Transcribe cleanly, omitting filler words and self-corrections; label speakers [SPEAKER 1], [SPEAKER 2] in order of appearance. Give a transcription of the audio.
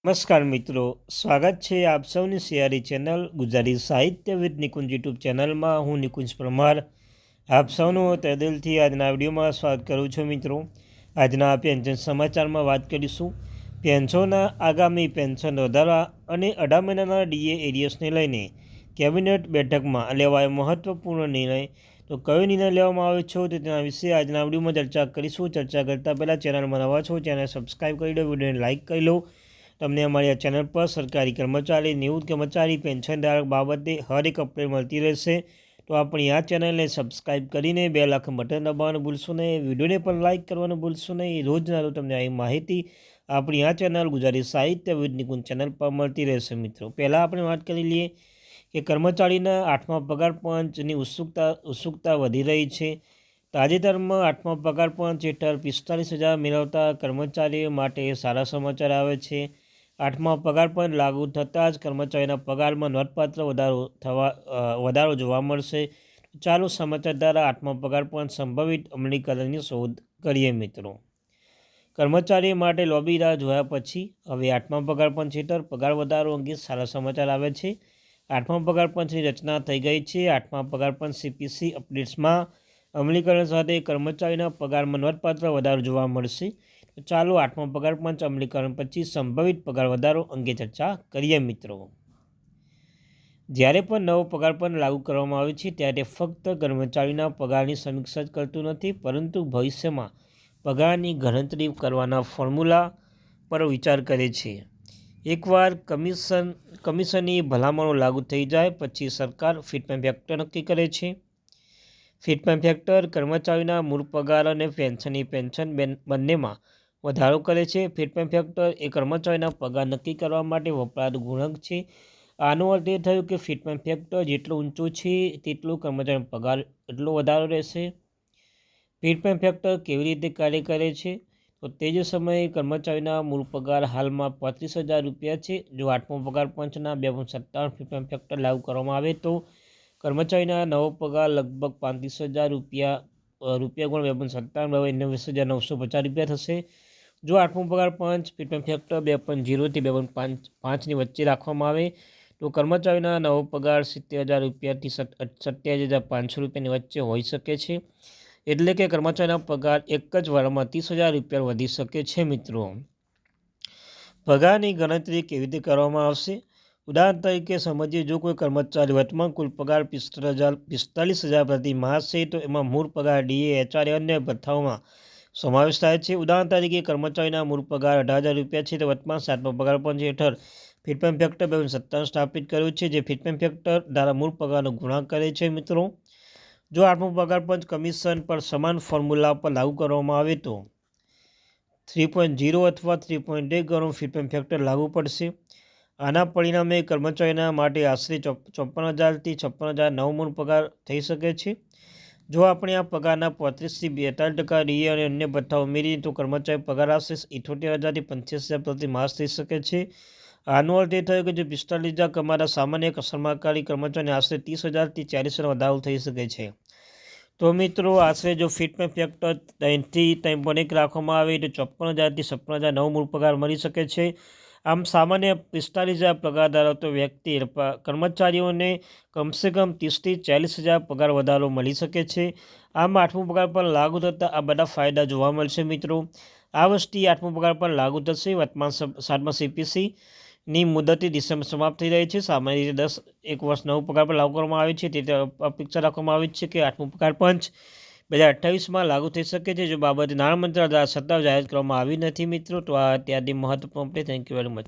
[SPEAKER 1] નમસ્કાર મિત્રો, સ્વાગત છે આપ સૌની સિયારી ચેનલ ગુજરાતી સાહિત્ય વિદ નિકુંજ યુટ્યુબ ચેનલમાં. હું નિકુંજ પરમાર આપ સૌનું તહેદિલથી આજના વિડીયોમાં સ્વાગત કરું છું. મિત્રો, આજના પેન્શન સમાચારમાં વાત કરીશું પેન્શનના આગામી પેન્શન વધારવા અને 18 મહિનાના ડીએ એરિયર્સને લઈને કેબિનેટ બેઠકમાં લેવાયો મહત્વપૂર્ણ નિર્ણય. તો કયો નિર્ણય લેવામાં આવ્યો છે તો તેના વિશે આજના વિડીયોમાં ચર્ચા કરીશું. ચર્ચા કરતાં પહેલાં ચેનલમાં નવા છો ચેનલ સબસ્ક્રાઈબ કરી લો, વિડીયોને લાઇક કરી લો. તમને અમારી આ ચેનલ પર સરકારી કર્મચારી, નિવૃત્ત કર્મચારી, પેન્શનધારક બાબતે હર એક અપડેટ મળતી રહેશે. તો આપણી આ ચેનલને સબસ્ક્રાઈબ કરીને બેલ આઇકન બટન દબાવવાનું ભૂલશો નહીં. વિડીયોને પણ લાઇક કરવાનું ભૂલશો નહીં. રોજના રોજ તમને આવી માહિતી આપણી આ ચેનલ ગુજરાતી સાહિત્ય વિદ નિકુંજ ચેનલ પર મળતી રહેશે. મિત્રો, પહેલાં આપણે વાત કરી લઈએ કે કર્મચારીના 8મા પગાર પંચની ઉત્સુકતા વધી રહી છે. તાજેતરમાં 8મા પગાર પંચ હેઠળ 45,000 મેળવતા કર્મચારીઓ માટે સારા સમાચાર આવે છે. 8મા પગાર પંચ લાગુ થતાં જ કર્મચારીના પગારમાં નોંધપાત્ર વધારો જોવા મળશે. ચાલો સમાચાર દ્વારા 8મા પગાર પંચ સંભવિત અમલીકરણની શોધ કરીએ. મિત્રો, કર્મચારીઓ માટે લોબી રાહ જોયા પછી હવે 8મા પગાર પંચ હેઠળ પગાર વધારો અંગે સારા સમાચાર આવે છે. 8મા પગાર પંચની રચના થઈ ગઈ છે. 8મા પગાર પંચ સીપીસી અપડેટ્સમાં અમલીકરણ સાથે કર્મચારીના પગારમાં નોંધપાત્ર વધારો જોવા મળશે. તો ચાલો 8મા પગાર પંચ અમલીકરણ પછી સંભવિત પગાર વધારો અંગે ચર્ચા કરીએ. મિત્રો, જ્યારે પણ નવો પગાર પંચ લાગુ કરવામાં આવે છે ત્યારે ફક્ત કર્મચારીના પગારની સમીક્ષા જ કરતું નથી, પરંતુ ભવિષ્યમાં પગારની ગણતરી કરવાના ફોર્મ્યુલા પર વિચાર કરે છે. એકવાર કમિશનની ભલામણો લાગુ થઈ જાય પછી સરકાર ફિટમેન્ટ ફેક્ટર નક્કી કરે છે. ફિટમેન્ટ ફેક્ટર કર્મચારીના મૂળ પગાર અને પેન્શન બંનેમાં વધારો કરે છે. ફિટમેન્ટ ફેક્ટર એ કર્મચારીના પગાર નક્કી કરવા માટે વપરાતો ગુણક છે. આનો અર્થ એ થયો કે ફિટમેન્ટ ફેક્ટર જેટલો ઊંચો છે તેટલો કર્મચારીનો પગાર એટલો વધારો રહેશે. ફિટમેન્ટ ફેક્ટર કેવી રીતે કાર્ય કરે છે? તો તે જ સમયે કર્મચારીના મૂળ પગાર હાલમાં 35,000 રૂપિયા છે. જો 8મો પગાર પંચના 257 ફિટમેન્ટ ફેક્ટર લાગુ કરવામાં આવે તો કર્મચારીના નવો પગાર લગભગ 35,000 રૂપિયા ગુણ 257 29,950 રૂપિયા થશે. જો 8મો પગાર પંચ ફિટમેન્ટ ફેક્ટર 2.0 થી 2.5ની વચ્ચે રાખવામાં આવે તો કર્મચારીના નવો પગાર 70,000 રૂપિયાથી 27,500 રૂપિયાની વચ્ચે હોઈ શકે છે. એટલે કે કર્મચારીના પગાર એક જ વારમાં 30,000 રૂપિયા વધી શકે છે. મિત્રો, પગારની ગણતરી કેવી રીતે કરવામાં આવશે? ઉદાહરણ તરીકે સમજીએ, જો કોઈ કર્મચારી વર્તમાન કુલ પગાર 45,000 પ્રતિ માસ છે તો એમાં મૂળ પગાર, ડીએ, એચઆરએ અન્ય ભથ્થાઓમાં સમાવેશ થાય છે. ઉદાહરણ તરીકે કર્મચારીના મૂળ પગાર 18,000 રૂપિયા છે તો વર્તમાન 7મા પગાર પંચ હેઠળ ફિટમેન્ટ ફેક્ટર 257 સ્થાપિત કર્યું છે, જે ફિટમેન્ટ ફેક્ટર દ્વારા મૂળ પગારનો ગુણાકાર કરે છે. મિત્રો, જો 8મો પગાર પંચ કમિશન પર સમાન ફોર્મ્યુલા પર લાગુ કરવામાં આવે તો 3.0 અથવા 3.1 ગણું ફિટમેન્ટ ફેક્ટર લાગુ પડશે. આના પરિણામે કર્મચારીના માટે આશરે 54,000 થી 56,000 નવો મૂળ પગાર થઈ શકે છે. જો આપણે આ પગારના 35 થી 42% ડીએ અને અન્ય ભથ્થા ઉમેરીએ તો કર્મચારી પગાર આશરે 78,000 થી 85,000 પ્રતિ માસ થઈ શકે છે. આનો અર્થ એ થયો કે જો 45,000 કમાતા સામાન્ય સરકારી કર્મચારીને આશરે 30,000 થી 40,000 વધારો થઈ શકે છે. તો મિત્રો, આશરે જો ફિટમેન્ટ ફેક્ટર 3 થી 3.1 રાખવામાં આવે તો 54,000 થી 56,000 નવો મૂળ પગાર મળી શકે છે. આમ સામાન્ય 45,000 પગાર ધરાવતો વ્યક્તિ કર્મચારીઓને કમસે કમ 30,000 થી 40,000 પગાર વધારો મળી શકે છે. આમ 8મો પગાર પણ લાગુ થતાં આ બધા ફાયદા જોવા મળશે. મિત્રો, આ વર્ષથી 8મો પગાર પણ લાગુ થશે. વર્તમાન 7મા સીપીસીની મુદતથી ડિસેમ્બર સમાપ્ત થઈ રહી છે. સામાન્ય રીતે 1 વર્ષ નવો પગાર પર લાગુ કરવામાં આવે છે. તે અપેક્ષા રાખવામાં આવી છે કે 8મો પગાર પંચ 2028માં લાગુ થઈ શકે છે. જો બાબતે નાણામંત્રાલય દ્વારા સત્તાવાર જાહેરાત કરવામાં આવી નથી. મિત્રો, તો આ અત્યારથી મહત્વપૂર્ણ update. Thank you very much.